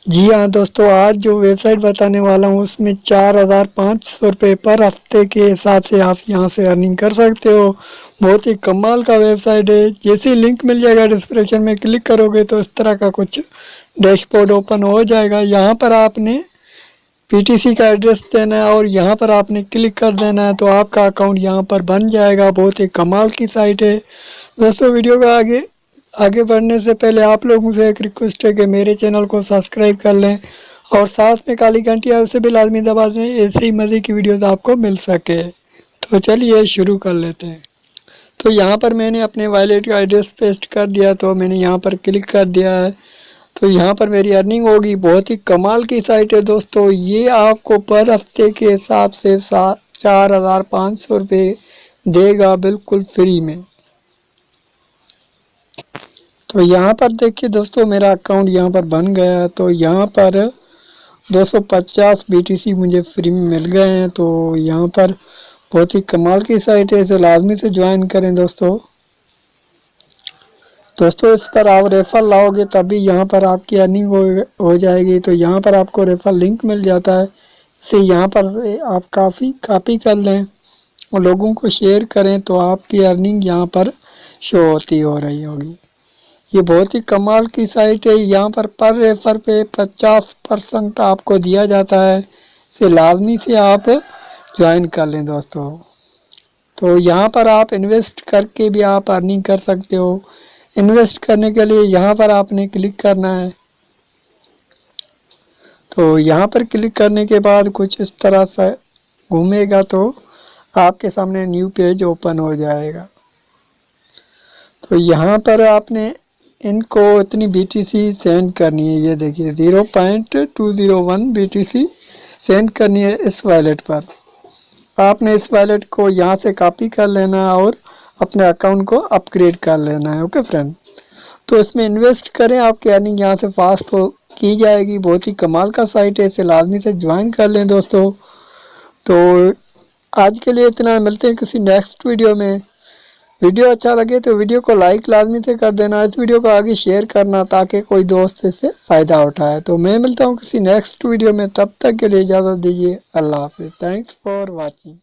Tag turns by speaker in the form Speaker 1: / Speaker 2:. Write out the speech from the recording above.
Speaker 1: جی ہاں دوستو، آج جو ویب سائٹ بتانے والا ہوں اس میں 4500 روپے پر ہفتے کے حساب سے آپ یہاں سے ارننگ کر سکتے ہو۔ بہت ہی کمال کا ویب سائٹ ہے۔ جیسے لنک مل جائے گا ڈسکرپشن میں، کلک کرو گے تو اس طرح کا کچھ ڈیش بورڈ اوپن ہو جائے گا۔ یہاں پر آپ نے پی ٹی سی کا ایڈریس دینا ہے اور یہاں پر آپ نے کلک کر دینا ہے تو آپ کا اکاؤنٹ یہاں پر بن جائے گا۔ بہت ہی کمال کی سائٹ ہے دوستو۔ ویڈیو کا آگے بڑھنے سے پہلے آپ لوگوں سے ایک ریکویسٹ ہے کہ میرے چینل کو سبسکرائب کر لیں اور ساتھ میں کالی گھنٹی ہے اسے بھی لازمی دبا دیں، ایسے ہی مزے کی ویڈیوز آپ کو مل سکے۔ تو چلیے شروع کر لیتے ہیں۔ تو یہاں پر میں نے اپنے وائلیٹ کا ایڈریس پیسٹ کر دیا، تو میں نے یہاں پر کلک کر دیا ہے تو یہاں پر میری ارننگ ہوگی۔ بہت ہی کمال کی سائٹ ہے دوستو۔ یہ آپ کو پر ہفتے کے حساب سے 4500 روپے دے گا بالکل فری میں۔ تو یہاں پر دیکھیے دوستو، میرا اکاؤنٹ یہاں پر بن گیا ہے۔ تو یہاں پر 250 BTC مجھے فری میں مل گئے ہیں۔ تو یہاں پر بہت ہی کمال کی سائٹ ہے، اسے لازمی سے جوائن کریں دوستو۔ اس پر آپ ریفر لاؤ گے تبھی یہاں پر آپ کی ارننگ ہو جائے گی۔ تو یہاں پر آپ کو ریفر لنک مل جاتا ہے، اسے یہاں پر آپ کاپی کر لیں اور لوگوں کو شیئر کریں تو آپ کی ارننگ یہاں پر شو ہو رہی ہوگی۔ یہ بہت ہی کمال کی سائٹ ہے۔ یہاں پر ریفر پہ 50% آپ کو دیا جاتا ہے، اسے لازمی سے آپ جوائن کر لیں دوستو۔ تو یہاں پر آپ انویسٹ کر کے بھی آپ ارننگ کر سکتے ہو۔ انویسٹ کرنے کے لیے یہاں پر آپ نے کلک کرنا ہے۔ تو یہاں پر کلک کرنے کے بعد کچھ اس طرح سے گھومے گا تو آپ کے سامنے نیو پیج اوپن ہو جائے گا۔ تو یہاں پر آپ نے ان کو اتنی BTC سینڈ کرنی ہے، یہ دیکھیے 0.201 BTC سینڈ کرنی ہے اس وائلیٹ پر۔ آپ نے اس وائلیٹ کو یہاں سے کاپی کر لینا ہے اور اپنے اکاؤنٹ کو اپ گریڈ کر لینا ہے۔ اوکے فرینڈ، تو اس میں انویسٹ کریں، آپ کی ارننگ یہاں سے فاسٹ کی جائے گی۔ بہت ہی کمال کا سائٹ ہے، اسے لازمی سے جوائن کر لیں دوستو۔ تو آج کے لیے اتنا، ملتے ہیں کسی نیکسٹ ویڈیو میں۔ ویڈیو اچھا لگے تو ویڈیو کو لائک لازمی سے کر دینا، اس ویڈیو کو آگے شیئر کرنا تاکہ کوئی دوست اس سے فائدہ اٹھائے۔ تو میں ملتا ہوں کسی نیکسٹ ویڈیو میں، تب تک کے لیے اجازت دیجیے۔ اللہ حافظ۔ Thanks for watching.